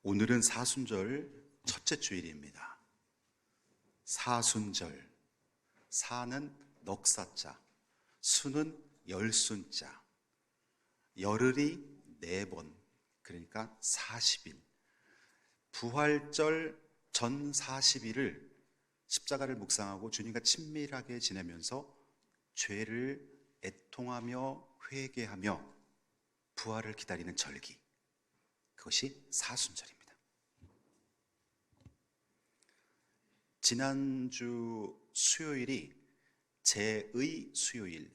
오늘은 사순절 첫째 주일입니다. 사순절, 사는 넉사자, 수는 열순자, 열흘이 4번, 그러니까 40일. 부활절 전 40일을 십자가를 묵상하고 주님과 친밀하게 지내면서 죄를 애통하며 회개하며 부활을 기다리는 절기, 그것이 사순절입니다. 지난주 수요일이 제의 수요일,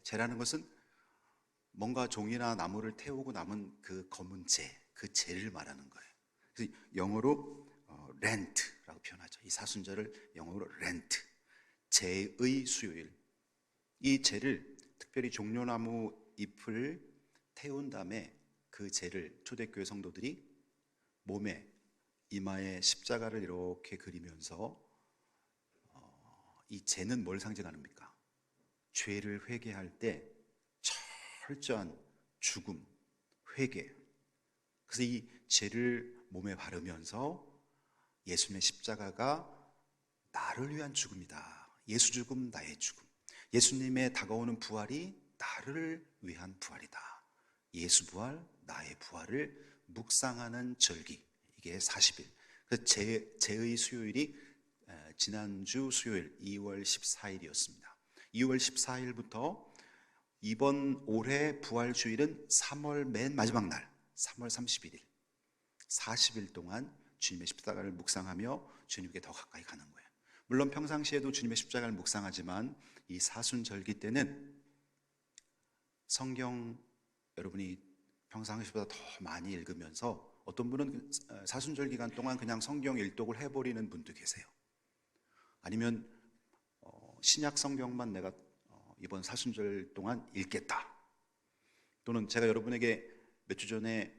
제라는 것은 뭔가 종이나 나무를 태우고 남은 그 검은 그 제를 말하는 거예요. 그래서 영어로 렌트라고 표현하죠. 이 사순절을 영어로 렌트, 제의 수요일. 이 제를 특별히 종려나무 잎을 태운 다음에 그 제를 초대교회 성도들이 몸에, 이마에 십자가를 이렇게 그리면서 이 제는 뭘 상징합니까? 죄를 회개할 때 철저한 죽음, 회개. 그래서 이 죄를 몸에 바르면서 예수님의 십자가가 나를 위한 죽음이다. 예수 죽음, 나의 죽음. 예수님의 다가오는 부활이 나를 위한 부활이다. 예수 부활, 나의 부활을 묵상하는 절기. 이게 40일. 그래서 제의 수요일이 지난주 수요일 2월 14일이었습니다. 2월 14일부터 이번 올해 부활주일은 3월 맨 마지막 날 3월 31일 40일 동안 주님의 십자가를 묵상하며 주님께 더 가까이 가는 거예요. 물론 평상시에도 주님의 십자가를 묵상하지만 이 사순절기 때는 성경 여러분이 평상시보다 더 많이 읽으면서 어떤 분은 사순절 기간 동안 그냥 성경 일독을 해버리는 분도 계세요. 아니면 신약 성경만 내가 이번 사순절 동안 읽겠다. 또는 제가 여러분에게 몇 주 전에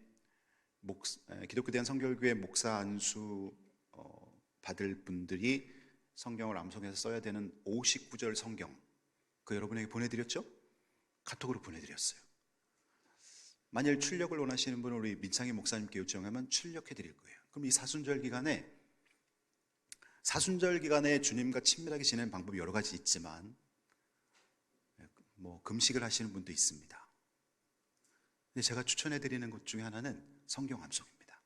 기독교 대한 성결교회 목사 안수 받을 분들이 성경을 암송해서 써야 되는 59절 성경, 그 여러분에게 보내드렸죠? 카톡으로 보내드렸어요. 만일 출력을 원하시는 분은 우리 민창희 목사님께 요청하면 출력해 드릴 거예요. 그럼 이 사순절 기간에 주님과 친밀하게 지내는 방법이 여러 가지 있지만 금식을 하시는 분도 있습니다. 근데 제가 추천해 드리는 것 중에 하나는 성경 암송입니다.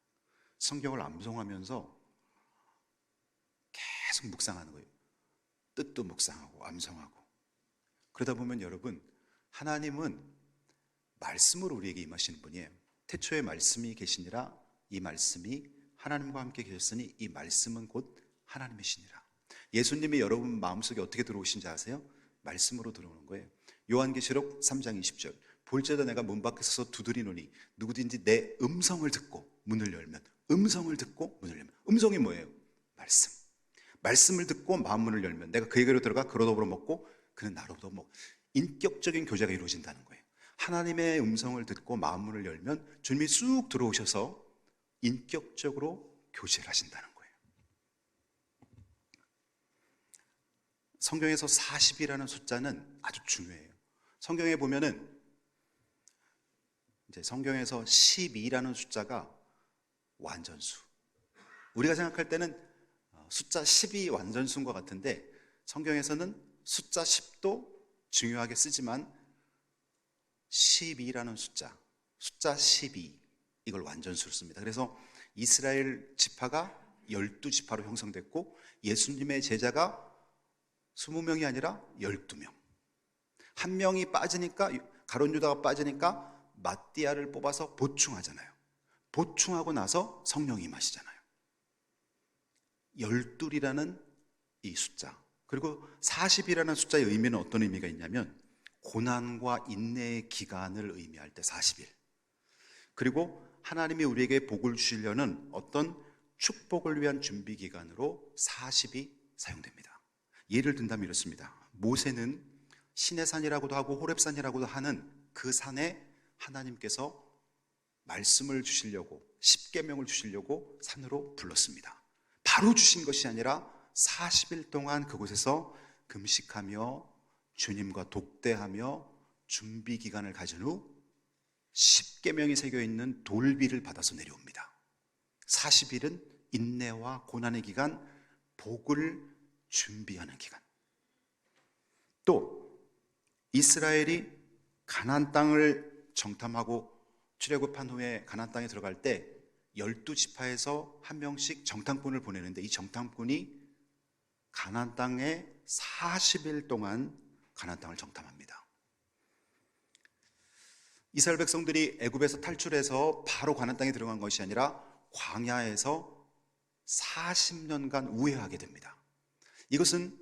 성경을 암송하면서 계속 묵상하는 거예요. 뜻도 묵상하고 암송하고. 그러다 보면 여러분, 하나님은 말씀으로 우리에게 임하시는 분이에요. 태초에 말씀이 계시니라, 이 말씀이 하나님과 함께 계셨으니 이 말씀은 곧 하나님이시니라. 예수님이 여러분 마음속에 어떻게 들어오신지 아세요? 말씀으로 들어오는 거예요. 요한계시록 3장 20절, 볼지어다 내가 문 밖에 서서 두드리노니 누구든지 내 음성을 듣고 문을 열면, 음성을 듣고 문을 열면, 음성이 뭐예요? 말씀. 말씀을 듣고 마음문을 열면 내가 그에게로 들어가 그로 더불어 먹고 그는 나로부터 먹고. 인격적인 교제가 이루어진다는 거예요. 하나님의 음성을 듣고 마음문을 열면 주님이 쑥 들어오셔서 인격적으로 교제를 하신다는 거예요. 성경에서 40이라는 숫자는 아주 중요해요. 성경에 보면은 이제 성경에서 12라는 숫자가 완전수. 우리가 생각할 때는 숫자 10이 완전수인 것 같은데 성경에서는 숫자 10도 중요하게 쓰지만 12라는 숫자 12, 이걸 완전수로 씁니다. 그래서 이스라엘 지파가 12지파로 형성됐고 예수님의 제자가 20명이 아니라 12명. 한 명이 빠지니까, 가룟 유다가 빠지니까 마띠아를 뽑아서 보충하잖아요. 보충하고 나서 성령이 임하시잖아요. 12이라는 이 숫자, 그리고 40이라는 숫자의 의미는 어떤 의미가 있냐면 고난과 인내의 기간을 의미할 때 40일, 그리고 하나님이 우리에게 복을 주시려는 어떤 축복을 위한 준비 기간으로 40이 사용됩니다. 예를 든다면 이렇습니다. 모세는 시내산이라고도 하고 호렙산이라고도 하는 그 산에 하나님께서 말씀을 주시려고, 십계명을 주시려고 산으로 불렀습니다. 바로 주신 것이 아니라 40일 동안 그곳에서 금식하며 주님과 독대하며 준비 기간을 가진 후 십계명이 새겨있는 돌비를 받아서 내려옵니다. 40일은 인내와 고난의 기간, 복을 준비하는 기간. 또 이스라엘이 가나안 땅을 정탐하고 출애굽한 후에 가나안 땅에 들어갈 때 12지파에서 한 명씩 정탐꾼을 보내는데, 이 정탐꾼이 가나안 땅에 40일 동안 가나안 땅을 정탐합니다. 이스라엘 백성들이 애굽에서 탈출해서 바로 가나안 땅에 들어간 것이 아니라 광야에서 40년간 우회하게 됩니다. 이것은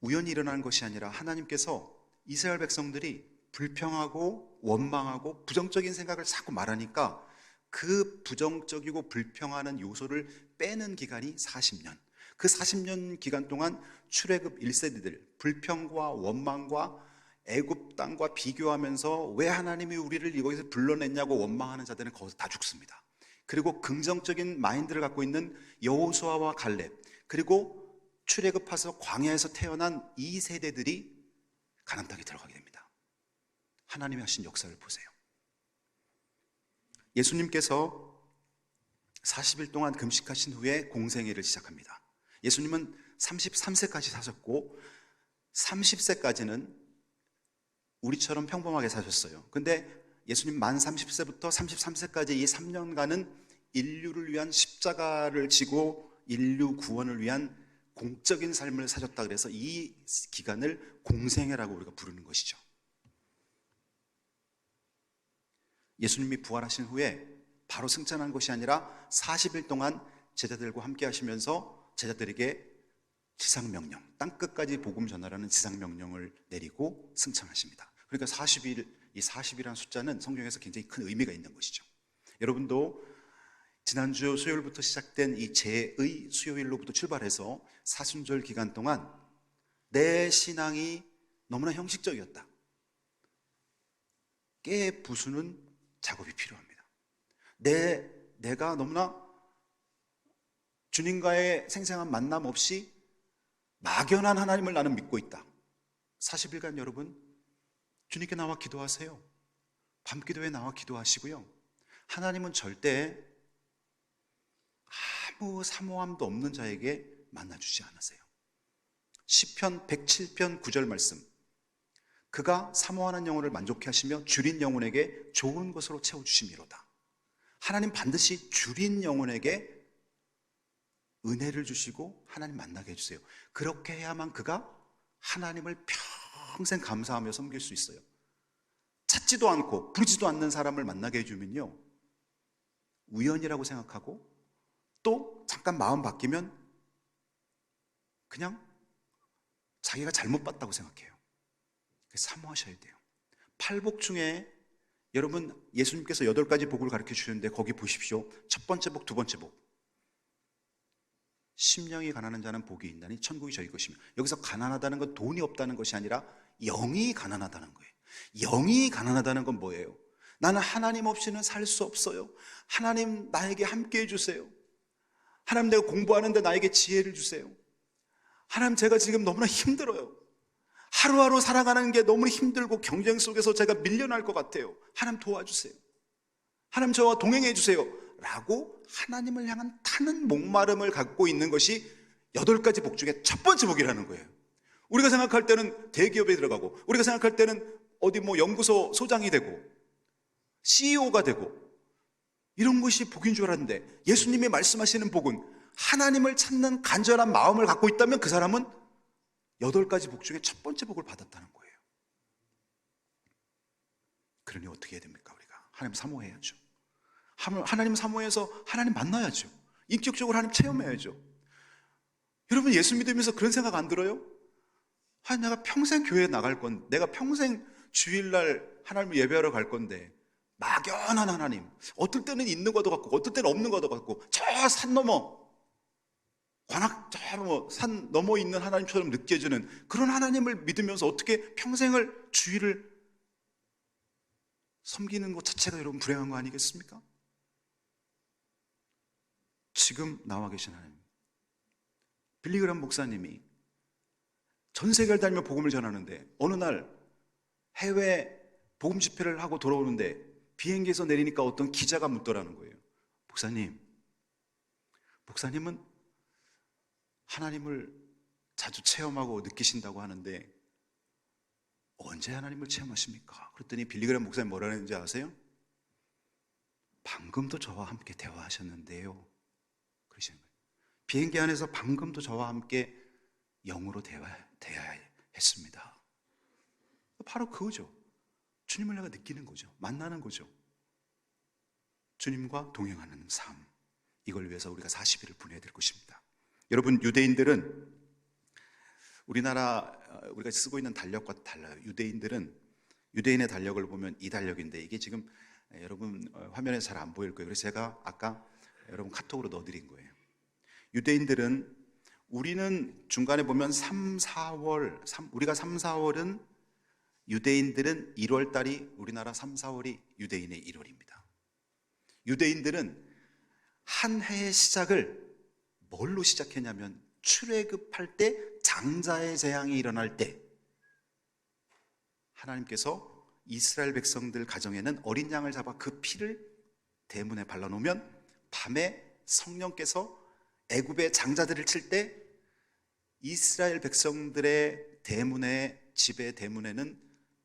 우연히 일어난 것이 아니라 하나님께서 이스라엘 백성들이 불평하고 원망하고 부정적인 생각을 자꾸 말하니까 그 부정적이고 불평하는 요소를 빼는 기간이 40년. 그 40년 기간 동안 출애굽 1세대들 불평과 원망과 애굽 땅과 비교하면서 왜 하나님이 우리를 이곳에서 불러냈냐고 원망하는 자들은 거기서 다 죽습니다. 그리고 긍정적인 마인드를 갖고 있는 여호수아와 갈렙, 그리고 출애굽해서 광야에서 태어난 이 세대들이 가나안 땅에 들어가게 됩니다. 하나님이 하신 역사를 보세요. 예수님께서 40일 동안 금식하신 후에 공생애를 시작합니다. 예수님은 33세까지 사셨고 30세까지는 우리처럼 평범하게 사셨어요. 근데 예수님 만 30세부터 33세까지 이 3년간은 인류를 위한 십자가를 지고 인류 구원을 위한 공적인 삶을 사셨다. 그래서 이 기간을 공생애라고 우리가 부르는 것이죠. 예수님이 부활하신 후에 바로 승천한 것이 아니라 40일 동안 제자들과 함께 하시면서 제자들에게 지상명령, 땅끝까지 복음 전하라는 지상명령을 내리고 승천하십니다. 그러니까 40일, 이 40이라는 숫자는 성경에서 굉장히 큰 의미가 있는 것이죠. 여러분도 지난주 수요일부터 시작된 이 제의 수요일로부터 출발해서 사순절 기간 동안 내 신앙이 너무나 형식적이었다. 깨 부수는 작업이 필요합니다. 내가 너무나 주님과의 생생한 만남 없이 막연한 하나님을 나는 믿고 있다. 40일간 여러분 주님께 나와 기도하세요. 밤기도에 나와 기도하시고요. 하나님은 절대 아무 사모함도 없는 자에게 만나주지 않으세요. 시편 107편 9절 말씀, 그가 사모하는 영혼을 만족해 하시며 줄인 영혼에게 좋은 것으로 채워주심이로다. 하나님 반드시 줄인 영혼에게 은혜를 주시고 하나님 만나게 해주세요. 그렇게 해야만 그가 하나님을 평생 감사하며 섬길 수 있어요. 찾지도 않고 부르지도 않는 사람을 만나게 해주면요, 우연이라고 생각하고 또 잠깐 마음 바뀌면 그냥 자기가 잘못 봤다고 생각해요. 사모하셔야 돼요. 팔복 중에 여러분 예수님께서 8가지 복을 가르쳐 주셨는데 거기 보십시오. 첫 번째 복, 두 번째 복. 심령이 가난한 자는 복이 있나니 천국이 저희 것이며, 여기서 가난하다는 건 돈이 없다는 것이 아니라 영이 가난하다는 거예요. 영이 가난하다는 건 뭐예요? 나는 하나님 없이는 살 수 없어요. 하나님 나에게 함께 해주세요. 하나님 내가 공부하는데 나에게 지혜를 주세요. 하나님 제가 지금 너무나 힘들어요. 하루하루 살아가는 게 너무 힘들고 경쟁 속에서 제가 밀려날 것 같아요. 하나님 도와주세요. 하나님 저와 동행해 주세요. 라고 하나님을 향한 타는 목마름을 갖고 있는 것이 8가지 복 중에 첫 번째 복이라는 거예요. 우리가 생각할 때는 대기업에 들어가고, 우리가 생각할 때는 어디 연구소 소장이 되고 CEO가 되고 이런 것이 복인 줄 알았는데, 예수님이 말씀하시는 복은 하나님을 찾는 간절한 마음을 갖고 있다면 그 사람은 8가지 복 중에 첫 번째 복을 받았다는 거예요. 그러니 어떻게 해야 됩니까? 우리가 하나님 사모해야죠. 하나님 사모해서 하나님 만나야죠. 인격적으로 하나님 체험해야죠. 여러분 예수 믿으면서 그런 생각 안 들어요? 내가 평생 교회에 나갈 건데, 내가 평생 주일날 하나님을 예배하러 갈 건데, 막연한 하나님, 어떨 때는 있는 것도 같고 어떨 때는 없는 것도 같고, 저 산 넘어 산 넘어 있는 하나님처럼 느껴지는 그런 하나님을 믿으면서 어떻게 평생을 주일을 섬기는 것 자체가 여러분 불행한 거 아니겠습니까? 지금 나와 계신 하나님, 빌리그람 목사님이 전 세계를 다니며 복음을 전하는데 어느 날 해외 복음 집회를 하고 돌아오는데 비행기에서 내리니까 어떤 기자가 묻더라는 거예요. 목사님은 하나님을 자주 체험하고 느끼신다고 하는데 언제 하나님을 체험하십니까? 그랬더니 빌리그람 목사님 뭐라 했는지 아세요? 방금도 저와 함께 대화하셨는데요, 그러시는 거예요. 비행기 안에서 방금도 저와 함께 영으로 대화했습니다. 바로 그거죠. 주님을 내가 느끼는 거죠. 만나는 거죠. 주님과 동행하는 삶, 이걸 위해서 우리가 40일을 보내야 될 것입니다. 여러분, 유대인들은 우리가 쓰고 있는 달력과 달라요. 유대인의 달력을 보면 이 달력인데, 이게 지금 여러분 화면에 잘 안 보일 거예요. 그래서 제가 아까 여러분 카톡으로 넣어드린 거예요. 유대인들은, 우리는 중간에 보면 우리가 3, 4월은, 유대인들은 1월 달이 우리나라 3, 4월이 유대인의 1월입니다. 유대인들은 한 해의 시작을 뭘로 시작했냐면, 출애굽할 때, 장자의 재앙이 일어날 때 하나님께서 이스라엘 백성들 가정에는 어린 양을 잡아 그 피를 대문에 발라놓으면 밤에 성령께서 애굽의 장자들을 칠 때 이스라엘 백성들의 집의 대문에는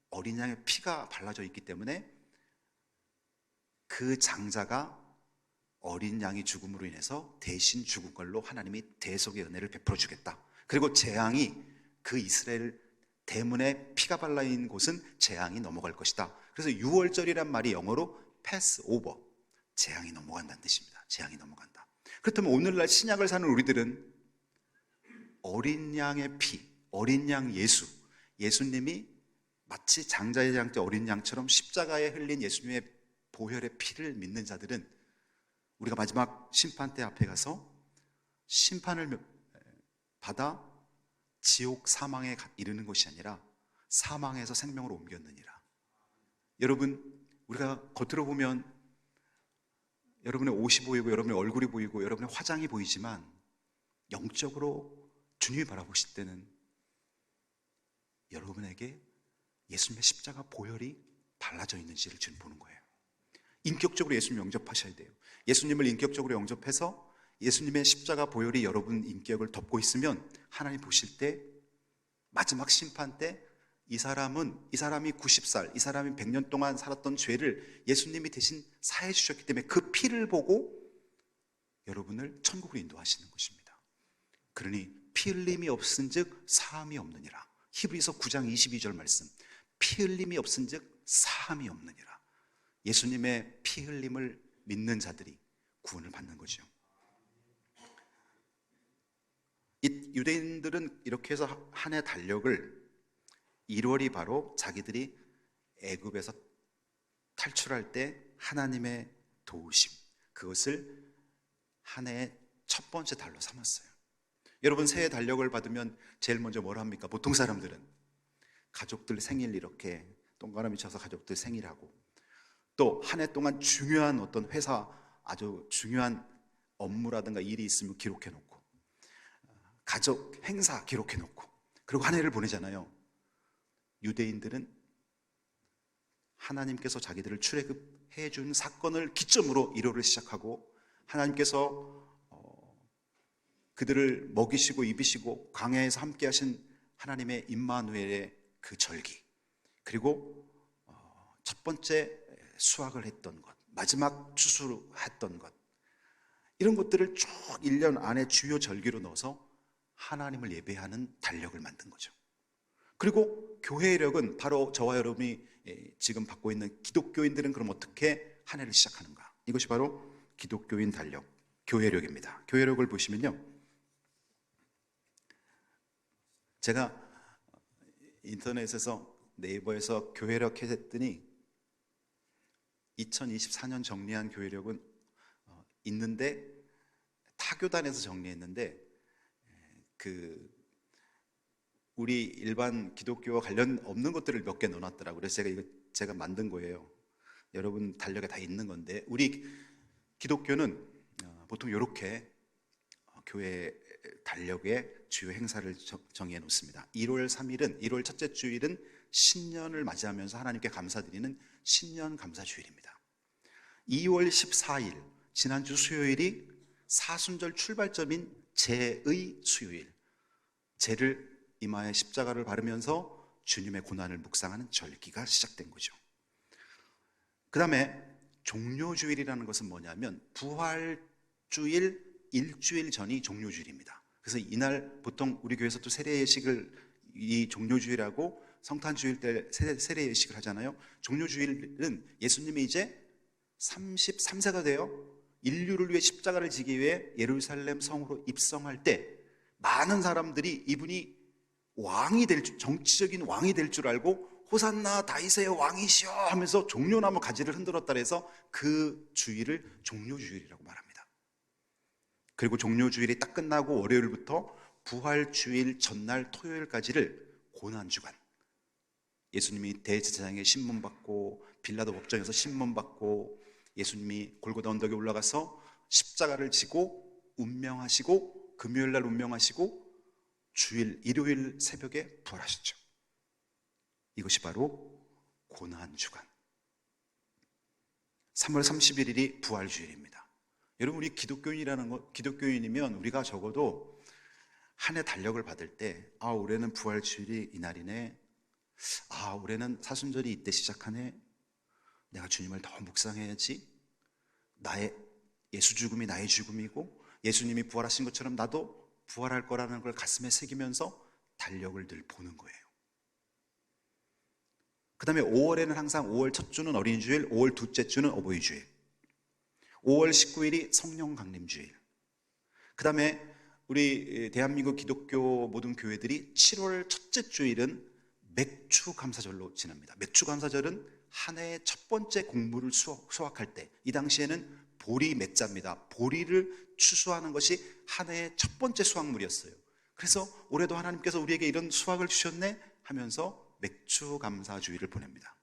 어린 양의 피가 발라져 있기 때문에 그 장자가 어린 양이 죽음으로 인해서 대신 죽은 걸로 하나님이 대속의 은혜를 베풀어 주겠다. 그리고 재앙이, 그 이스라엘 대문에 피가 발라있는 곳은 재앙이 넘어갈 것이다. 그래서 6월절이란 말이 영어로 pass over, 재앙이 넘어간다는 뜻입니다. 재앙이 넘어간다. 그렇다면 오늘날 신약을 사는 우리들은 어린 양의 피, 어린 양 예수님이 마치 장자의 재앙 때 어린 양처럼 십자가에 흘린 예수님의 보혈의 피를 믿는 자들은, 우리가 마지막 심판대 앞에 가서 심판을 받아 지옥 사망에 이르는 것이 아니라 사망에서 생명으로 옮겼느니라. 여러분, 우리가 겉으로 보면 여러분의 옷이 보이고 여러분의 얼굴이 보이고 여러분의 화장이 보이지만, 영적으로 주님이 바라보실 때는 여러분에게 예수님의 십자가 보혈이 발라져 있는지를 주님 보는 거예요. 인격적으로 예수님 영접하셔야 돼요. 예수님을 인격적으로 영접해서 예수님의 십자가 보혈이 여러분 인격을 덮고 있으면, 하나님 보실 때 마지막 심판 때 이 사람이 90살, 이 사람이 100년 동안 살았던 죄를 예수님이 대신 사해 주셨기 때문에 그 피를 보고 여러분을 천국으로 인도하시는 것입니다. 그러니 피 흘림이 없은즉 사함이 없느니라. 히브리서 9장 22절 말씀, 피 흘림이 없은즉 사함이 없느니라. 예수님의 피 흘림을 믿는 자들이 구원을 받는 거죠. 이 유대인들은 이렇게 해서 한 해 달력을, 1월이 바로 자기들이 애굽에서 탈출할 때 하나님의 도우심, 그것을 한 해의 첫 번째 달로 삼았어요. 여러분, 새해 달력을 받으면 제일 먼저 뭘 합니까? 보통 사람들은 가족들 생일 이렇게 동그라미 쳐서 가족들 생일하고, 또 한 해 동안 중요한 어떤 회사 아주 중요한 업무라든가 일이 있으면 기록해 놓고, 가족 행사 기록해 놓고, 그리고 한 해를 보내잖아요. 유대인들은 하나님께서 자기들을 출애굽해 준 사건을 기점으로 1월을 시작하고, 하나님께서 그들을 먹이시고 입히시고 광야에서 함께 하신 하나님의 임마누엘의 그 절기, 그리고 첫 번째 수확을 했던 것, 마지막 추수했던 것, 이런 것들을 쭉 1년 안에 주요 절기로 넣어서 하나님을 예배하는 달력을 만든 거죠. 그리고 교회력은 바로 저와 여러분이 지금 받고 있는 기독교인들은 그럼 어떻게 한 해를 시작하는가? 이것이 바로 기독교인 달력, 교회력입니다. 교회력을 보시면요, 제가 인터넷에서 네이버에서 교회력 했더니 2024년 정리한 교회력은 있는데, 타교단에서 정리했는데 우리 일반 기독교와 관련 없는 것들을 몇 개 넣어놨더라고요. 그래서 제가 만든 거예요. 여러분 달력에 다 있는 건데, 우리 기독교는 보통 이렇게 교회 달력에 주요 행사를 정해 놓습니다. 1월 3일은, 1월 첫째 주일은 신년을 맞이하면서 하나님께 감사드리는 신년 감사주일입니다. 2월 14일, 지난주 수요일이 사순절 출발점인 제의 수요일, 제를 이마에 십자가를 바르면서 주님의 고난을 묵상하는 절기가 시작된 거죠. 그 다음에 종료주일이라는 것은 뭐냐면 부활주일 일주일 전이 종료주일입니다. 그래서 이날 보통 우리 교회에서도 세례 예식을 이 종료주일하고 성탄주일 때 세례 예식을 하잖아요. 종료주일은 예수님이 이제 33세가 되어 인류를 위해 십자가를 지기 위해 예루살렘 성으로 입성할 때 많은 사람들이 이분이 왕이 될 줄, 정치적인 왕이 될 줄 알고 호산나 다윗의 왕이시여 하면서 종려나무 가지를 흔들었다 해서 그 주일을 종료주일이라고 말합니다. 그리고 종료주일이 딱 끝나고 월요일부터 부활주일 전날 토요일까지를 고난주간, 예수님이 대제사장의 신문받고 빌라도 법정에서 신문받고 예수님이 골고다 언덕에 올라가서 십자가를 지고 운명하시고 금요일날 운명하시고 주일 일요일 새벽에 부활하셨죠. 이것이 바로 고난주간, 3월 31일이 부활주일입니다. 여러분, 우리 기독교인이면 우리가 적어도 한 해 달력을 받을 때 올해는 부활주일이 이날이네, 올해는 사순절이 이때 시작하네, 내가 주님을 더 묵상해야지, 나의 예수 죽음이 나의 죽음이고 예수님이 부활하신 것처럼 나도 부활할 거라는 걸 가슴에 새기면서 달력을 늘 보는 거예요. 그 다음에 5월에는 항상 5월 첫 주는 어린이주일, 5월 둘째 주는 어버이주일, 5월 19일이 성령 강림주일, 그 다음에 우리 대한민국 기독교 모든 교회들이 7월 첫째 주일은 맥추감사절로 지납니다. 맥추감사절은 한 해의 첫 번째 곡물을 수확할 때, 이 당시에는 보리 맺자입니다. 보리를 추수하는 것이 한 해의 첫 번째 수확물이었어요. 그래서 올해도 하나님께서 우리에게 이런 수확을 주셨네 하면서 맥추감사주의를 보냅니다.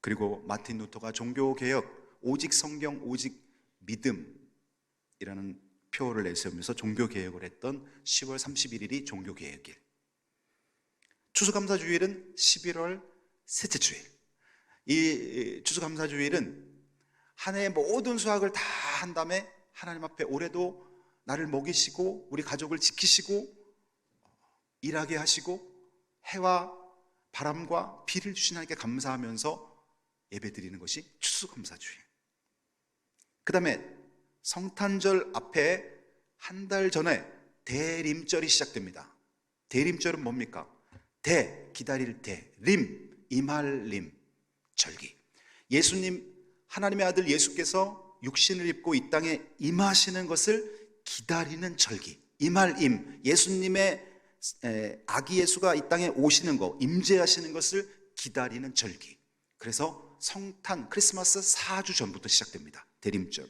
그리고 마틴 루터가 종교개혁, 오직 성경, 오직 믿음이라는 표어를 내세우면서 종교개혁을 했던 10월 31일이 종교개혁일, 추수감사주일은 11월 셋째 주일. 이 추수감사주일은 한 해의 모든 수확을 다 한 다음에 하나님 앞에 올해도 나를 먹이시고 우리 가족을 지키시고 일하게 하시고 해와 바람과 비를 주신 하나님께 감사하면서 예배드리는 것이 추수감사주일. 그 다음에 성탄절 앞에 한 달 전에 대림절이 시작됩니다. 대림절은 뭡니까? 대, 기다릴 대, 림, 임할 절기. 예수님, 하나님의 아들 예수께서 육신을 입고 이 땅에 임하시는 것을 기다리는 절기, 임할 예수님의 아기 예수가 이 땅에 오시는 거, 임재하시는 것을 기다리는 절기. 그래서 성탄, 크리스마스 4주 전부터 시작됩니다. 대림절.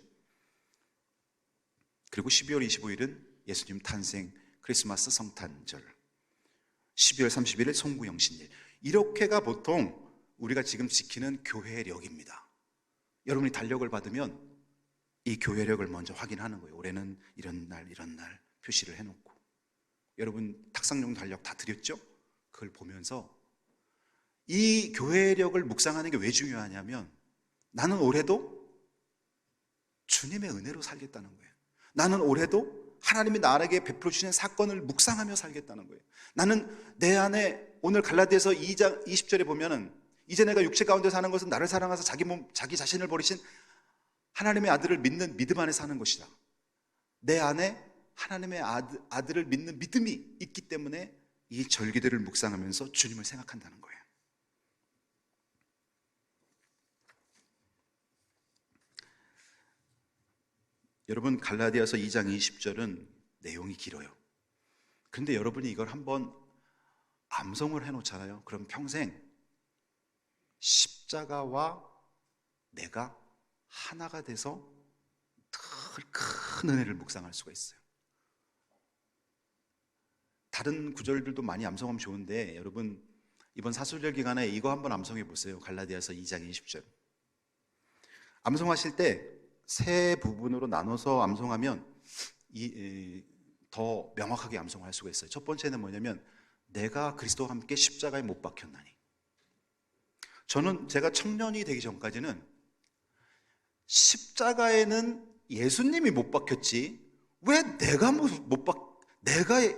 그리고 12월 25일은 예수님 탄생, 크리스마스 성탄절, 12월 31일 송구영신일. 이렇게가 보통 우리가 지금 지키는 교회력입니다. 여러분이 달력을 받으면 이 교회력을 먼저 확인하는 거예요. 올해는 이런 날 표시를 해놓고. 여러분 탁상용 달력 다 드렸죠? 그걸 보면서 이 교회력을 묵상하는 게 왜 중요하냐면, 나는 올해도 주님의 은혜로 살겠다는 거예요. 나는 올해도 하나님이 나에게 베풀어 주시는 사건을 묵상하며 살겠다는 거예요. 나는 내 안에, 오늘 갈라디아서 2장 20절에 보면은, 이제 내가 육체 가운데 사는 것은 나를 사랑하사 자기 자신을 버리신 하나님의 아들을 믿는 믿음 안에 사는 것이다. 내 안에 하나님의 아들을 믿는 믿음이 있기 때문에 이 절기들을 묵상하면서 주님을 생각한다는 거예요. 여러분, 갈라디아서 2장 20절은 내용이 길어요. 그런데 여러분이 이걸 한번 암송을 해놓잖아요. 그럼 평생 십자가와 내가 하나가 돼서 큰 은혜를 묵상할 수가 있어요. 다른 구절들도 많이 암송하면 좋은데, 여러분 이번 사순절 기간에 이거 한번 암송해 보세요. 갈라디아서 2장 20절. 암송하실 때 세 부분으로 나눠서 암송하면 더 명확하게 암송할 수가 있어요. 첫 번째는 뭐냐면, 내가 그리스도와 함께 십자가에 못 박혔나니. 제가 청년이 되기 전까지는 십자가에는 예수님이 못 박혔지 왜 내가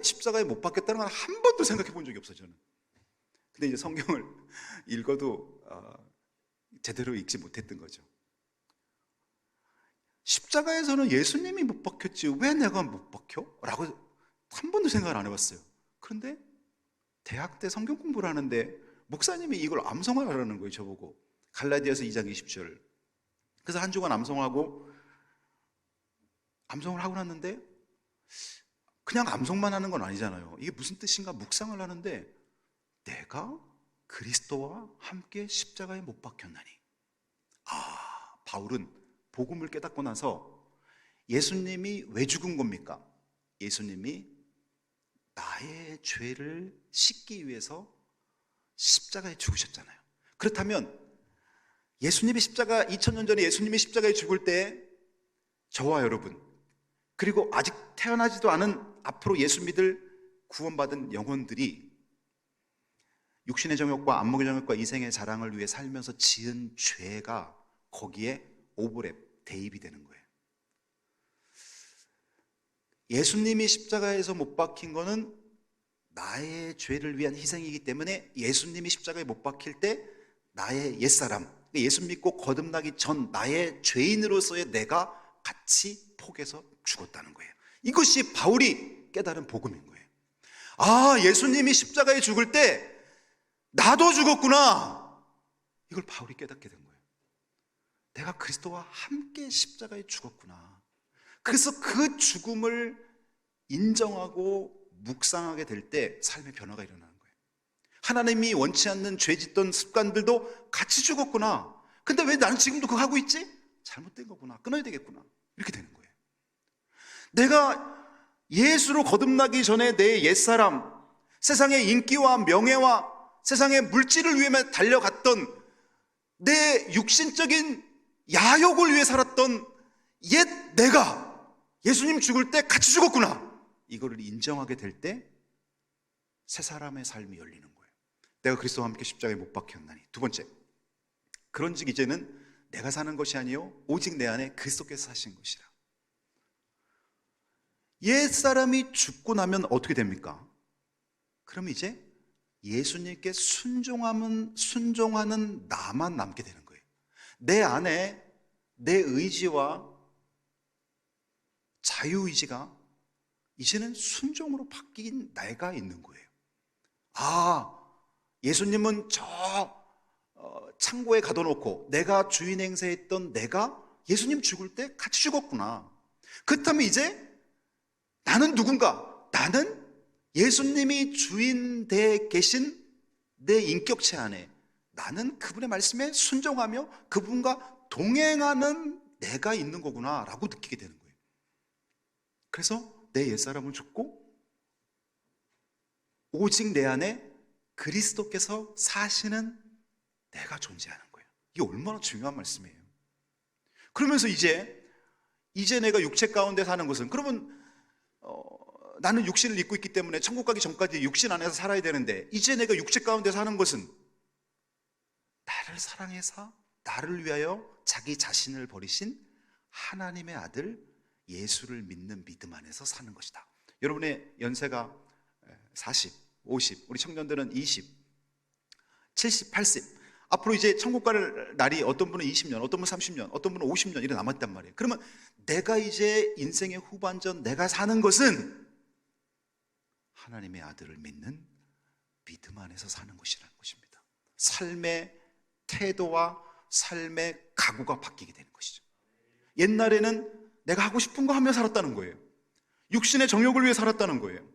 십자가에 못 박혔다는 걸 한 번도 생각해 본 적이 없어요, 저는. 근데 이제 성경을 읽어도 제대로 읽지 못했던 거죠. 십자가에서는 예수님이 못 박혔지 왜 내가 못 박혀? 라고 한 번도 생각을 안 해봤어요. 그런데 대학 때 성경 공부를 하는데 목사님이 이걸 암송하라는 거예요, 저보고. 갈라디아서 2장 20절. 그래서 한 주간 암송을 하고 났는데 그냥 암송만 하는 건 아니잖아요. 이게 무슨 뜻인가 묵상을 하는데 내가 그리스도와 함께 십자가에 못 박혔나니. 바울은 복음을 깨닫고 나서 예수님이 왜 죽은 겁니까? 예수님이 나의 죄를 씻기 위해서 십자가에 죽으셨잖아요. 그렇다면 예수님이 2000년 전에 예수님이 십자가에 죽을 때 저와 여러분, 그리고 아직 태어나지도 않은 앞으로 예수 믿을 구원받은 영혼들이 육신의 정욕과 안목의 정욕과 이생의 자랑을 위해 살면서 지은 죄가 거기에 오버랩, 대입이 되는 거예요. 예수님이 십자가에서 못 박힌 거는 나의 죄를 위한 희생이기 때문에 예수님이 십자가에 못 박힐 때 나의 옛사람, 예수 믿고 거듭나기 전 나의 죄인으로서의 내가 같이 폭에서 죽었다는 거예요. 이것이 바울이 깨달은 복음인 거예요. 예수님이 십자가에 죽을 때 나도 죽었구나. 이걸 바울이 깨닫게 된 거예요. 내가 그리스도와 함께 십자가에 죽었구나. 그래서 그 죽음을 인정하고 묵상하게 될 때 삶의 변화가 일어나는 거예요. 하나님이 원치 않는 죄 짓던 습관들도 같이 죽었구나. 근데 왜 나는 지금도 그거 하고 있지? 잘못된 거구나. 끊어야 되겠구나. 이렇게 되는 거예요. 내가 예수로 거듭나기 전에 내 옛사람, 세상의 인기와 명예와 세상의 물질을 위해 달려갔던 내 육신적인 야욕을 위해 살았던 옛 내가 예수님 죽을 때 같이 죽었구나. 이거를 인정하게 될 때 새 사람의 삶이 열리는 거예요. 내가 그리스도와 함께 십자가에 못 박혔나니. 두 번째, 그런즉 이제는 내가 사는 것이 아니요 오직 내 안에 그리스도께서 사신 것이라. 옛사람이 죽고 나면 어떻게 됩니까? 그럼 이제 예수님께 순종하는 나만 남게 되는 거예요. 내 안에 내 의지와 자유의지가 이제는 순종으로 바뀐 내가 있는 거예요. 예수님은 저 창고에 가둬놓고 내가 주인 행세했던 내가 예수님 죽을 때 같이 죽었구나. 그렇다면 이제 나는 누군가? 나는 예수님이 주인 돼 계신 내 인격체 안에 나는 그분의 말씀에 순종하며 그분과 동행하는 내가 있는 거구나 라고 느끼게 되는 거예요. 그래서 내 옛사람은 죽고 오직 내 안에 그리스도께서 사시는 내가 존재하는 거예요. 이게 얼마나 중요한 말씀이에요. 그러면서 이제 내가 육체 가운데 사는 것은, 그러면 나는 육신을 입고 있기 때문에 천국 가기 전까지 육신 안에서 살아야 되는데, 이제 내가 육체 가운데 사는 것은 나를 사랑해서 나를 위하여 자기 자신을 버리신 하나님의 아들 예수를 믿는 믿음 안에서 사는 것이다. 여러분의 연세가 40, 50, 우리 청년들은 20, 70, 80, 앞으로 이제 천국 갈 날이 어떤 분은 20년, 어떤 분은 30년, 어떤 분은 50년 이렇게 남았단 말이에요. 그러면 내가 이제 인생의 후반전 내가 사는 것은 하나님의 아들을 믿는 믿음 안에서 사는 것이라는 것입니다. 삶의 태도와 삶의 각오가 바뀌게 되는 것이죠. 옛날에는 내가 하고 싶은 거 하며 살았다는 거예요. 육신의 정욕을 위해 살았다는 거예요.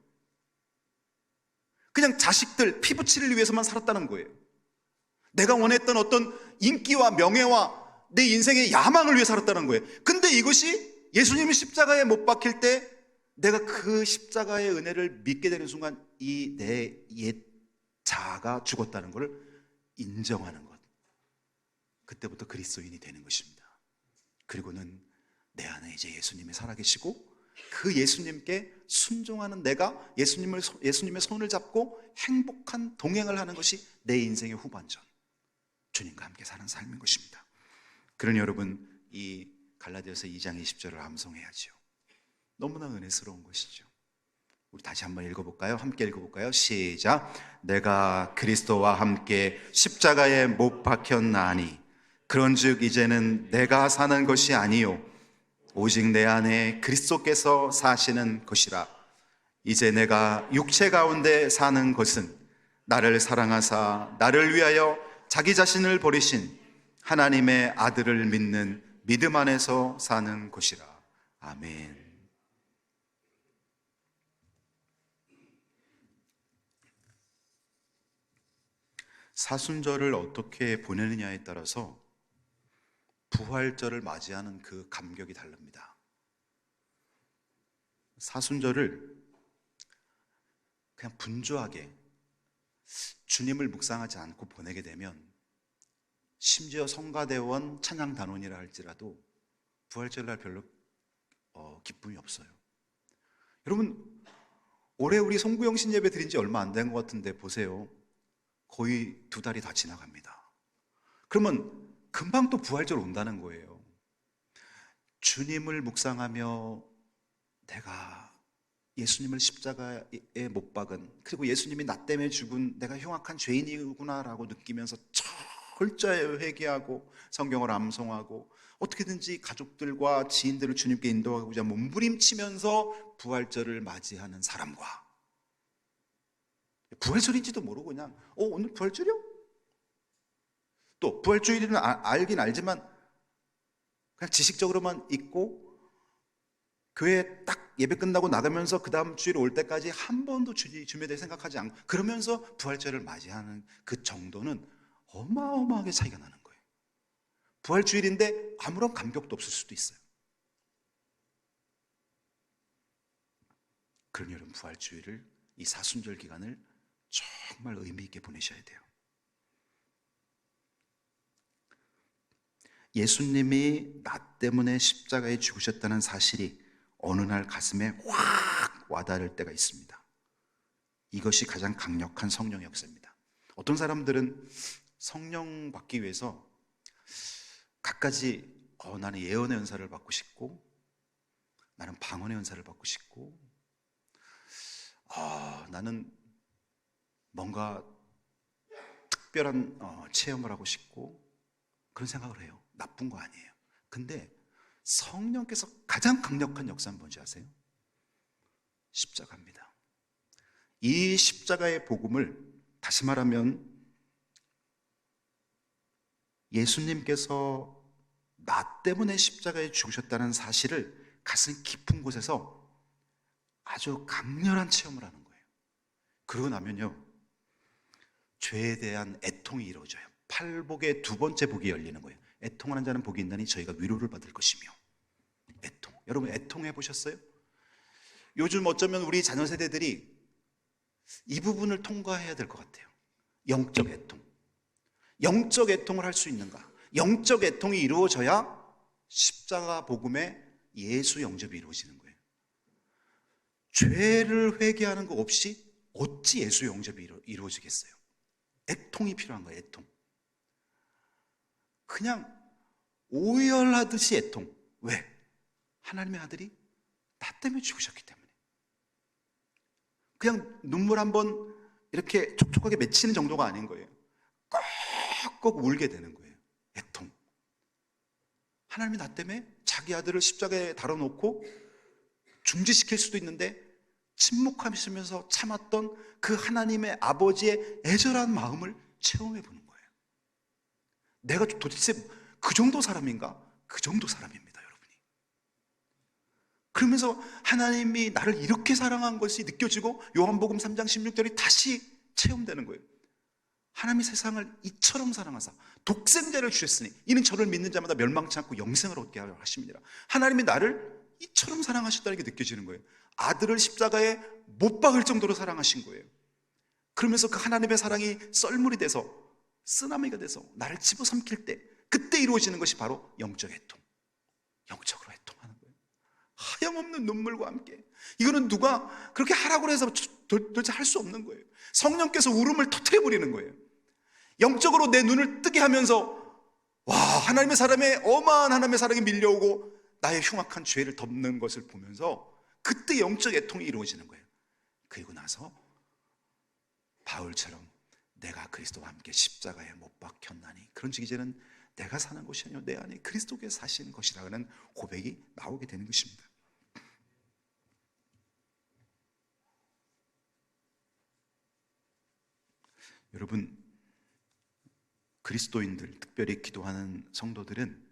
그냥 자식들 피부치를 위해서만 살았다는 거예요. 내가 원했던 어떤 인기와 명예와 내 인생의 야망을 위해 살았다는 거예요. 근데 이것이 예수님이 십자가에 못 박힐 때 내가 그 십자가의 은혜를 믿게 되는 순간 이 내 옛 자아가 죽었다는 것을 인정하는 것, 그때부터 그리스도인이 되는 것입니다. 그리고는 내 안에 이제 예수님이 살아계시고 그 예수님께 순종하는 내가 예수님의 손을 잡고 행복한 동행을 하는 것이 내 인생의 후반전, 주님과 함께 사는 삶인 것입니다. 그러니 여러분, 이 갈라디아서 2장 20절을 암송해야죠. 너무나 은혜스러운 것이죠. 우리 다시 한번 읽어볼까요? 함께 읽어볼까요? 시작. 내가 그리스도와 함께 십자가에 못 박혔나니 그런즉 이제는 내가 사는 것이 아니요 오직 내 안에 그리스도께서 사시는 것이라. 이제 내가 육체 가운데 사는 것은 나를 사랑하사 나를 위하여 자기 자신을 버리신 하나님의 아들을 믿는 믿음 안에서 사는 것이라. 아멘. 사순절을 어떻게 보내느냐에 따라서 부활절을 맞이하는 그 감격이 다릅니다. 사순절을 그냥 분주하게 주님을 묵상하지 않고 보내게 되면, 심지어 성가대원 찬양단원이라 할지라도 부활절날 별로 기쁨이 없어요. 여러분, 올해 우리 송구영신 예배 드린 지 얼마 안 된 것 같은데 보세요. 거의 2달이 다 지나갑니다. 그러면 금방 또 부활절 온다는 거예요. 주님을 묵상하며 내가 예수님을 십자가에 못 박은, 그리고 예수님이 나 때문에 죽은 내가 흉악한 죄인이구나라고 느끼면서 철저히 회개하고 성경을 암송하고 어떻게든지 가족들과 지인들을 주님께 인도하고자 몸부림치면서 부활절을 맞이하는 사람과, 부활절인지도 모르고 그냥 오늘 부활절이요? 또 부활주일은 알긴 알지만 그냥 지식적으로만 있고 교회 딱 예배 끝나고 나가면서 그 다음 주일 올 때까지 한 번도 주님에 대해 생각하지 않고 그러면서 부활절을 맞이하는 그 정도는 어마어마하게 차이가 나는 거예요. 부활주일인데 아무런 감격도 없을 수도 있어요. 그럼 여러분, 부활주일을, 이 사순절 기간을 정말 의미 있게 보내셔야 돼요. 예수님이 나 때문에 십자가에 죽으셨다는 사실이 어느 날 가슴에 확 와닿을 때가 있습니다. 이것이 가장 강력한 성령의 역사입니다. 어떤 사람들은 성령 받기 위해서 갖가지 나는 예언의 은사를 받고 싶고, 나는 방언의 은사를 받고 싶고, 나는 뭔가 특별한 체험을 하고 싶고, 그런 생각을 해요. 나쁜 거 아니에요. 근데 성령께서 가장 강력한 역사는 뭔지 아세요? 십자가입니다. 이 십자가의 복음을, 다시 말하면 예수님께서 나 때문에 십자가에 죽으셨다는 사실을 가슴 깊은 곳에서 아주 강렬한 체험을 하는 거예요. 그러고 나면요, 죄에 대한 애통이 이루어져요. 팔복의 두 번째 복이 열리는 거예요. 애통하는 자는 복이 있나니 저희가 위로를 받을 것이며. 애통. 여러분, 애통해 보셨어요? 요즘 어쩌면 우리 자녀 세대들이 이 부분을 통과해야 될 것 같아요. 영적 애통. 영적 애통을 할 수 있는가? 영적 애통이 이루어져야 십자가 복음의 예수 영접이 이루어지는 거예요. 죄를 회개하는 거 없이 어찌 예수 영접이 이루어지겠어요? 애통이 필요한 거예요. 애통. 그냥 오열하듯이 애통. 왜? 하나님의 아들이 나 때문에 죽으셨기 때문에. 그냥 눈물 한번 이렇게 촉촉하게 맺히는 정도가 아닌 거예요. 꼭 울게 되는 거예요. 애통. 하나님이 나 때문에 자기 아들을 십자가에 달아놓고 중지시킬 수도 있는데 침묵하시면서 참았던 그 하나님의 아버지의 애절한 마음을 체험해 보는 거예요. 내가 도대체 그 정도 사람인가? 그 정도 사람입니다, 여러분이. 그러면서 하나님이 나를 이렇게 사랑한 것이 느껴지고 요한복음 3장 16절이 다시 체험되는 거예요. 하나님이 세상을 이처럼 사랑하사 독생자를 주셨으니 이는 저를 믿는 자마다 멸망치 않고 영생을 얻게 하려 하심이니라. 하나님이 나를 이처럼 사랑하셨다는 게 느껴지는 거예요. 아들을 십자가에 못 박을 정도로 사랑하신 거예요. 그러면서 그 하나님의 사랑이 썰물이 돼서, 쓰나미가 돼서 나를 집어삼킬 때, 그때 이루어지는 것이 바로 영적 애통. 영적으로 애통하는 거예요. 하염없는 눈물과 함께. 이거는 누가 그렇게 하라고 해서 도대체 할 수 없는 거예요. 성령께서 울음을 터뜨려 버리는 거예요. 영적으로 내 눈을 뜨게 하면서 와, 하나님의 사람의 어마한 하나님의 사랑이 밀려오고 나의 흉악한 죄를 덮는 것을 보면서 그때 영적 애통이 이루어지는 거예요. 그리고 나서 바울처럼 내가 그리스도와 함께 십자가에 못 박혔나니 그런즉 이제는 내가 사는 것이 아니요 내 안에 그리스도께서 사시는 것이라는 고백이 나오게 되는 것입니다. 여러분, 그리스도인들, 특별히 기도하는 성도들은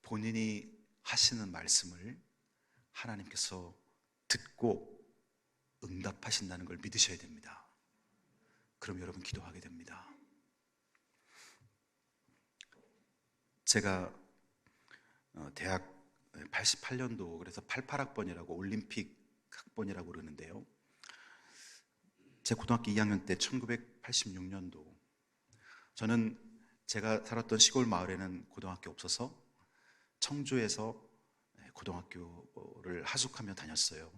본인이 하시는 말씀을 하나님께서 듣고 응답하신다는 걸 믿으셔야 됩니다. 그럼 여러분 기도하게 됩니다. 제가 대학 88년도, 그래서 88학번이라고 올림픽 학번이라고 그러는데요, 제 고등학교 2학년 때 1986년도 저는 제가 살았던 시골 마을에는 고등학교 없어서 청주에서 고등학교를 하숙하며 다녔어요.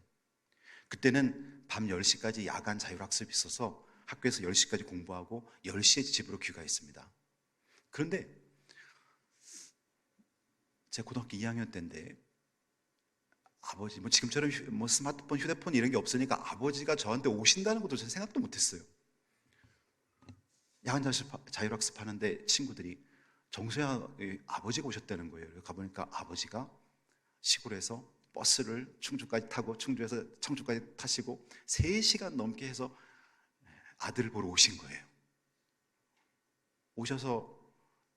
그때는 밤 10시까지 야간 자율학습이 있어서 학교에서 10시까지 공부하고 10시에 집으로 귀가했습니다. 그런데 제 고등학교 2학년 때인데 아버지, 지금처럼 스마트폰, 휴대폰 이런 게 없으니까 아버지가 저한테 오신다는 것도 저는 생각도 못했어요. 야간 자율학습 하는데 친구들이 정수야 아버지가 오셨다는 거예요. 가보니까 아버지가 시골에서 버스를 충주까지 타고 충주에서 청주까지 타시고 3시간 넘게 해서 아들을 보러 오신 거예요. 오셔서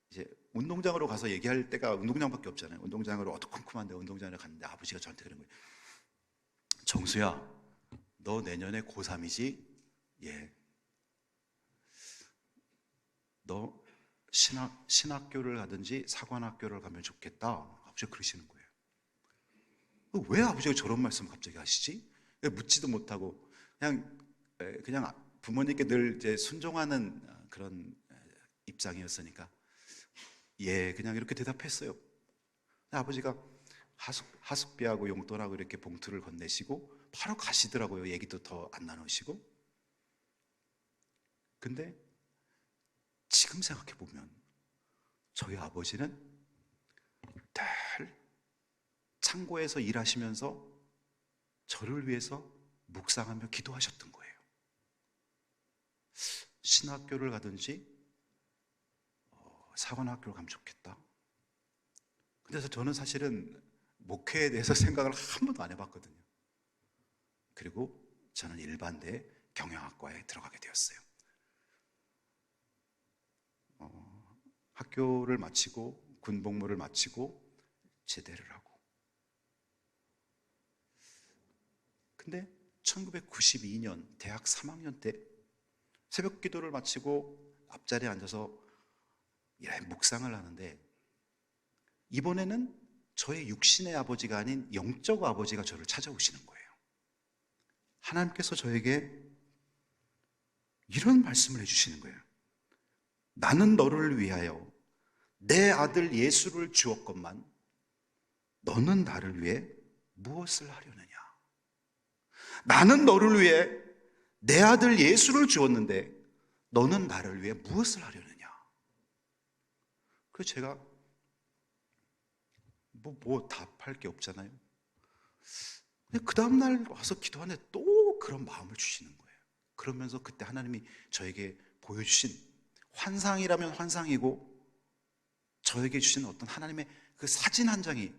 이제 운동장으로 가서 얘기할 때가 운동장밖에 없잖아요. 운동장으로 어두컴컴한데 운동장에 갔는데 아버지가 저한테 그런 거예요. 정수야, 너 내년에 고3이지? 예. 너 신학교를 가든지 사관학교를 가면 좋겠다. 아버지가 그러시는 거예요. 왜 아버지가 저런 말씀을 갑자기 하시지? 묻지도 못하고 그냥 부모님께 늘 이제 순종하는 그런 입장이었으니까 예, 그냥 이렇게 대답했어요. 아버지가 하숙비하고 용돈하고 이렇게 봉투를 건네시고 바로 가시더라고요. 얘기도 더 안 나누시고. 근데 지금 생각해 보면 저희 아버지는 늘 창고에서 일하시면서 저를 위해서 묵상하며 기도하셨던 거예요. 신학교를 가든지 사관학교를 가면 좋겠다. 그래서 저는 사실은 목회에 대해서 생각을 한 번도 안 해봤거든요. 그리고 저는 일반대 경영학과에 들어가게 되었어요. 학교를 마치고 군복무를 마치고 제대를 하고. 근데 1992년 대학 3학년 때 새벽 기도를 마치고 앞자리에 앉아서 묵상을 하는데 이번에는 저의 육신의 아버지가 아닌 영적 아버지가 저를 찾아오시는 거예요. 하나님께서 저에게 이런 말씀을 해주시는 거예요. 나는 너를 위하여 내 아들 예수를 주었건만 너는 나를 위해 무엇을 하려느냐? 나는 너를 위해 내 아들 예수를 주었는데 너는 나를 위해 무엇을 하려느냐? 그래서 제가 뭐 답할 게 없잖아요. 그 다음날 와서 기도하는데 또 그런 마음을 주시는 거예요. 그러면서 그때 하나님이 저에게 보여주신 환상이라면 환상이고 저에게 주신 어떤 하나님의 그 사진 한 장이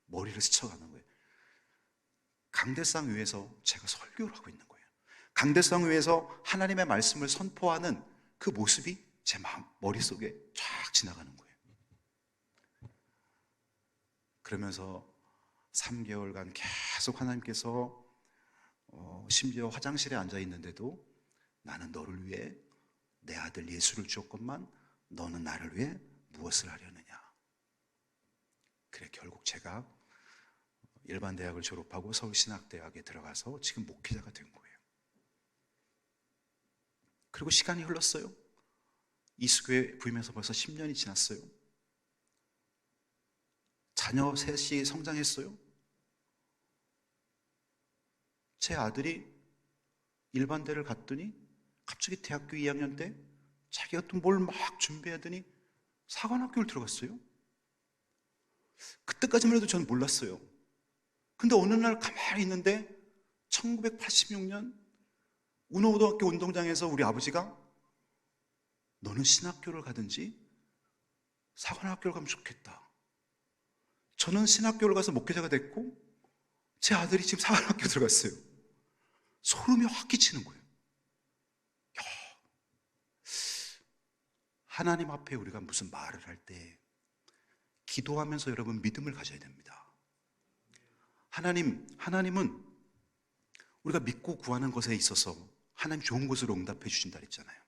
머리를 스쳐가는 거예요. 강대상 위에서 제가 설교를 하고 있는 거예요. 강대상 위에서 하나님의 말씀을 선포하는 그 모습이 제 머릿속에 쫙 지나가는 거예요. 그러면서 3개월간 계속 하나님께서 심지어 화장실에 앉아 있는데도 나는 너를 위해 내 아들 예수를 주었건만 너는 나를 위해 무엇을 하려느냐. 그래 결국 제가 일반 대학을 졸업하고 서울신학대학에 들어가서 지금 목회자가 된 거예요. 그리고 시간이 흘렀어요. 이수교회 부임해서 벌써 10년이 지났어요. 자녀 셋이 성장했어요. 제 아들이 일반대를 갔더니 갑자기 대학교 2학년 때 자기가 또 뭘 막 준비하더니 사관학교를 들어갔어요. 그때까지만 해도 저는 몰랐어요. 근데 어느 날 가만히 있는데 1986년 운호고등학교 운동장에서 우리 아버지가 너는 신학교를 가든지 사관학교를 가면 좋겠다. 저는 신학교를 가서 목회자가 됐고 제 아들이 지금 사관학교 들어갔어요. 소름이 확 끼치는 거예요. 야, 하나님 앞에 우리가 무슨 말을 할 때 기도하면서 여러분 믿음을 가져야 됩니다. 하나님은 우리가 믿고 구하는 것에 있어서 하나님 좋은 것으로 응답해 주신다 그랬잖아요.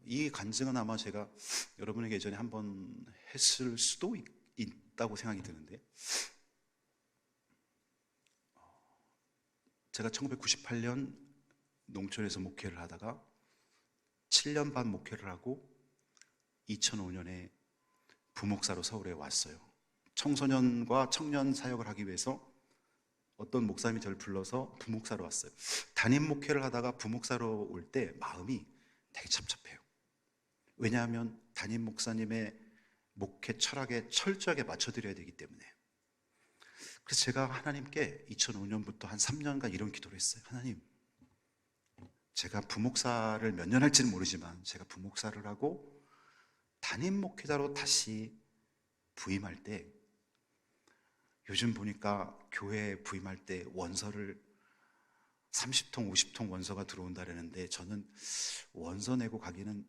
이 간증은 아마 제가 여러분에게 예전에 한번 했을 수도 있다고 생각이 드는데, 제가 1998년 농촌에서 목회를 하다가 7년 반 목회를 하고 2005년에 부목사로 서울에 왔어요. 청소년과 청년 사역을 하기 위해서 어떤 목사님이 저를 불러서 부목사로 왔어요. 담임 목회를 하다가 부목사로 올 때 마음이 되게 찹찹해요. 왜냐하면 담임 목사님의 목회 철학에 철저하게 맞춰드려야 되기 때문에. 그래서 제가 하나님께 2005년부터 한 3년간 이런 기도를 했어요. 하나님, 제가 부목사를 몇 년 할지는 모르지만 제가 부목사를 하고 담임 목회자로 다시 부임할 때, 요즘 보니까 교회에 부임할 때 원서를 30통, 50통 원서가 들어온다 그러는데 저는 원서 내고 가기는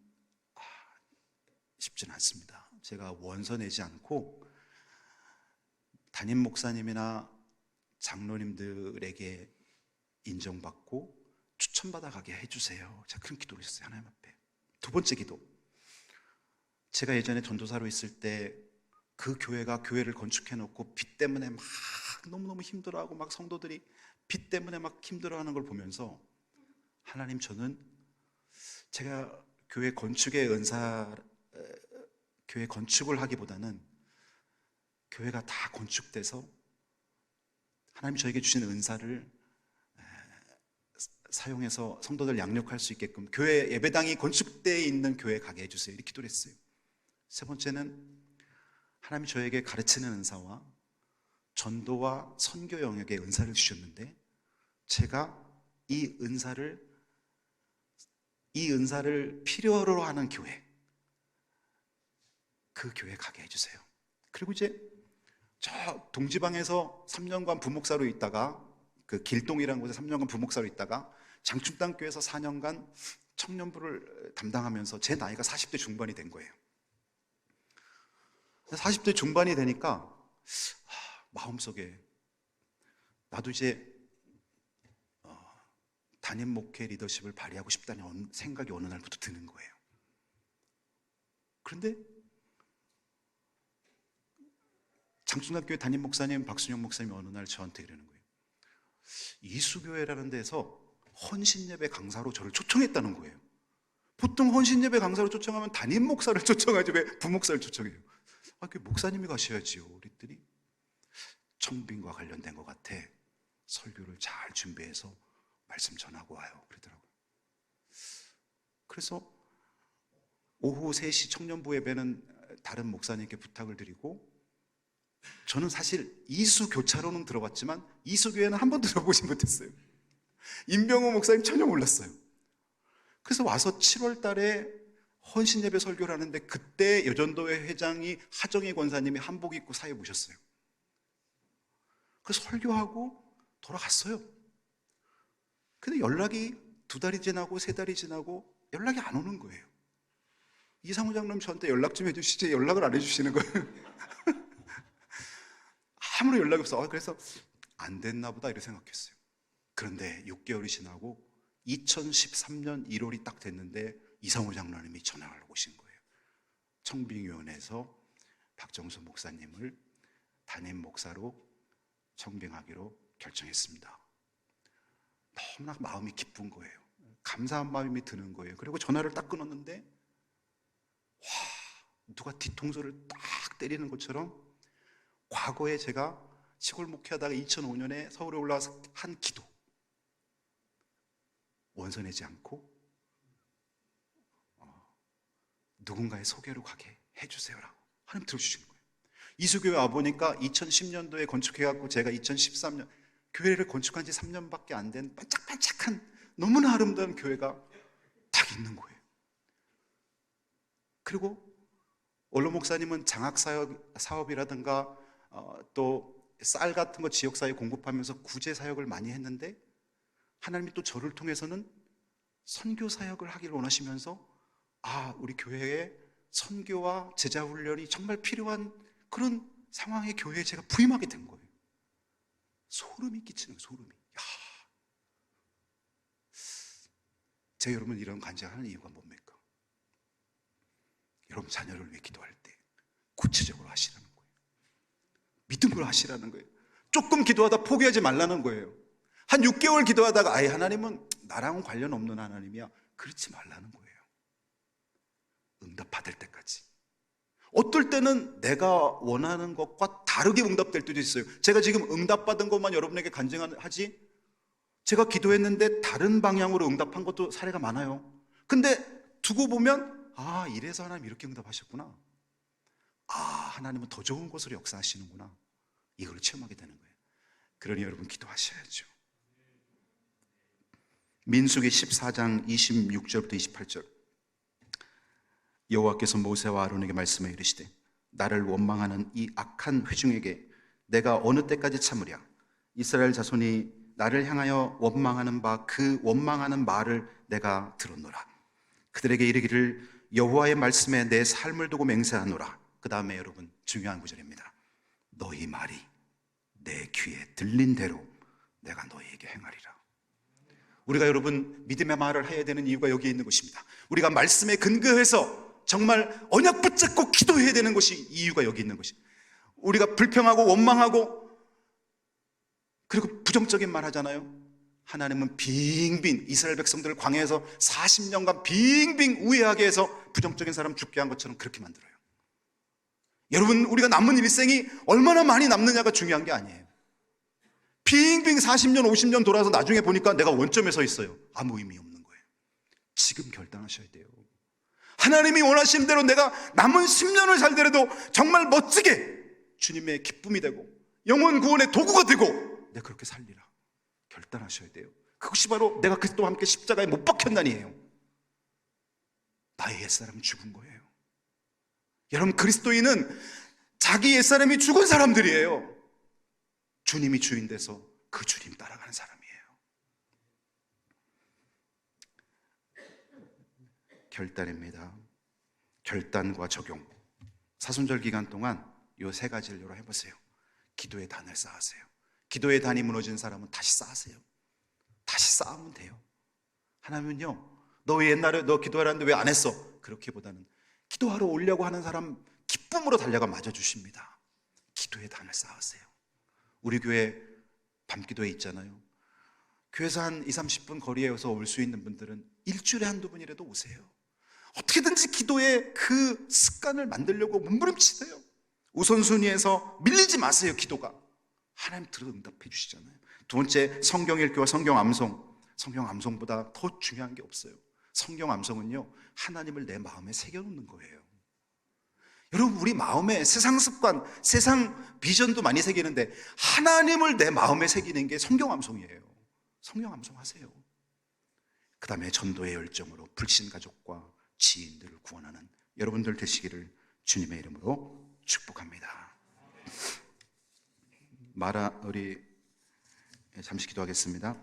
쉽지는 않습니다. 제가 원서 내지 않고 담임 목사님이나 장로님들에게 인정받고 추천받아 가게 해주세요. 제가 그런 기도를 했어요, 하나님 앞에. 두 번째 기도, 제가 예전에 전도사로 있을 때 그 교회가 교회를 건축해놓고 빚 때문에 막 너무너무 힘들어하고 막 성도들이 빚 때문에 막 힘들어하는 걸 보면서, 하나님, 저는 제가 교회 건축의 교회 건축을 하기보다는 교회가 다 건축돼서 하나님 저에게 주신 은사를 사용해서 성도들 양육할 수 있게끔 교회 예배당이 건축되어 있는 교회에 가게 해주세요. 이렇게 기도를 했어요. 세 번째는 하나님이 저에게 가르치는 은사와 전도와 선교 영역의 은사를 주셨는데, 제가 이 은사를 필요로 하는 교회, 그 교회에 가게 해주세요. 그리고 이제 저 동지방에서 3년간 부목사로 있다가, 그 길동이라는 곳에 3년간 부목사로 있다가 장충땅교회에서 4년간 청년부를 담당하면서 제 나이가 40대 중반이 된 거예요. 40대 중반이 되니까 마음속에 나도 이제 담임 목회 리더십을 발휘하고 싶다는 생각이 어느 날부터 드는 거예요. 그런데 장충땅교회 담임 목사님 박순영 목사님이 어느 날 저한테 그러는 거예요. 이수교회라는 데서 헌신예배 강사로 저를 초청했다는 거예요. 보통 헌신예배 강사로 초청하면 담임 목사를 초청하지 왜 부목사를 초청해요? 그 목사님이 가셔야지요. 그랬더니 청빙과 관련된 것 같아. 설교를 잘 준비해서 말씀 전하고 와요. 그러더라고요. 그래서 오후 3시 청년부 예배는 다른 목사님께 부탁을 드리고, 저는 사실 이수교차로는 들어봤지만 이수교회는 한 번도 들어보지 못했어요. 임병호 목사님 전혀 몰랐어요. 그래서 와서 7월 달에 헌신예배 설교를 하는데, 그때 여전도회 회장이 하정희 권사님이 한복 입고 사회 모셨어요. 그래서 설교하고 돌아갔어요. 근데 연락이 2달이 지나고 3달이 지나고 연락이 안 오는 거예요. 이상우 장로님 저한테 연락 좀 해주시지, 연락을 안 해주시는 거예요. 아무런 연락이 없어. 그래서 안 됐나 보다 이렇게 생각했어요. 그런데 6개월이 지나고 2013년 1월이 딱 됐는데 이상우 장로님이 전화를 오신 거예요. 청빙위원회에서 박정수 목사님을 담임 목사로 청빙하기로 결정했습니다. 너무나 마음이 기쁜 거예요. 감사한 마음이 드는 거예요. 그리고 전화를 딱 끊었는데, 와, 누가 뒤통수를 딱 때리는 것처럼 과거에 제가 시골 목회하다가 2005년에 서울에 올라와서 한 기도, 원서내지 않고 누군가의 소개로 가게 해주세요라고 하나님 들어주신 거예요. 이수교회 와보니까 2010년도에 건축해갖고 제가 2013년 교회를 건축한 지 3년밖에 안 된 반짝반짝한 너무나 아름다운 교회가 딱 있는 거예요. 그리고 원로 목사님은 장학사업이라든가 또 쌀 같은 거 지역사회 공급하면서 구제사역을 많이 했는데 하나님이 또 저를 통해서는 선교사역을 하기를 원하시면서 우리 교회에 선교와 제자훈련이 정말 필요한 그런 상황의 교회에 제가 부임하게 된 거예요. 소름이 끼치는 거예요. 소름이. 제가 여러분 이런 간증하는 이유가 뭡니까? 여러분 자녀를 위해 기도할 때 구체적으로 하시라는 거예요. 믿음으로 하시라는 거예요. 조금 기도하다 포기하지 말라는 거예요. 한 6개월 기도하다가 하나님은 나랑은 관련 없는 하나님이야, 그렇지 말라는 거예요. 응답 받을 때까지. 어떨 때는 내가 원하는 것과 다르게 응답될 때도 있어요. 제가 지금 응답받은 것만 여러분에게 간증하지, 제가 기도했는데 다른 방향으로 응답한 것도 사례가 많아요. 근데 두고 보면 이래서 하나님 이렇게 응답하셨구나, 하나님은 더 좋은 곳으로 역사하시는구나, 이걸 체험하게 되는 거예요. 그러니 여러분 기도하셔야죠. 민수기 14장 26절부터 28절. 여호와께서 모세와 아론에게 말씀해 이르시되 나를 원망하는 이 악한 회중에게 내가 어느 때까지 참으랴. 이스라엘 자손이 나를 향하여 원망하는 바 그 원망하는 말을 내가 들었노라. 그들에게 이르기를 여호와의 말씀에 내 삶을 두고 맹세하노라. 그 다음에 여러분 중요한 구절입니다. 너희 말이 내 귀에 들린 대로 내가 너희에게 행하리라. 우리가 여러분 믿음의 말을 해야 되는 이유가 여기에 있는 것입니다. 우리가 말씀에 근거해서 정말 언약 붙잡고 기도해야 되는 것이, 이유가 여기 있는 것이. 우리가 불평하고 원망하고 그리고 부정적인 말 하잖아요. 하나님은 빙빙 이스라엘 백성들을 광야에서 40년간 빙빙 우회하게 해서 부정적인 사람 죽게 한 것처럼 그렇게 만들어요. 여러분, 우리가 남은 일생이 얼마나 많이 남느냐가 중요한 게 아니에요. 빙빙 40년 50년 돌아서 나중에 보니까 내가 원점에 서 있어요. 아무 의미 없는 거예요. 지금 결단하셔야 돼요. 하나님이 원하시는 대로 내가 남은 10년을 살더라도 정말 멋지게 주님의 기쁨이 되고 영혼 구원의 도구가 되고 내가 그렇게 살리라. 결단하셔야 돼요. 그것이 바로 내가 그리스도와 함께 십자가에 못 박혔나니에요. 나의 옛사람은 죽은 거예요. 여러분, 그리스도인은 자기 옛사람이 죽은 사람들이에요. 주님이 주인 돼서 그 주님 따라가는 사람이에요. 결단입니다. 결단과 적용. 사순절 기간 동안 이 3가지를 해보세요. 기도의 단을 쌓으세요. 기도의 단이 무너진 사람은 다시 쌓으세요. 다시 쌓으면 돼요. 하나님은요, 너 왜 옛날에 너 기도하라는데 왜 안 했어? 그렇게보다는 기도하러 오려고 하는 사람 기쁨으로 달려가 맞아주십니다. 기도의 단을 쌓으세요. 우리 교회 밤기도회 있잖아요. 교회에서 한 20-30분 거리에서 올 수 있는 분들은 일주일에 한두 번이라도 오세요. 어떻게든지 기도의 그 습관을 만들려고 몸부림치세요. 우선순위에서 밀리지 마세요. 기도가 하나님 들어 응답해 주시잖아요. 두 번째, 성경 읽기와 성경 암송. 성경 암송보다 더 중요한 게 없어요. 성경 암송은요, 하나님을 내 마음에 새겨놓는 거예요. 여러분, 우리 마음에 세상 습관, 세상 비전도 많이 새기는데 하나님을 내 마음에 새기는 게 성경 암송이에요. 성경 암송하세요. 그 다음에 전도의 열정으로 불신 가족과 지인들을 구원하는 여러분들 되시기를 주님의 이름으로 축복합니다. 우리 잠시 기도하겠습니다.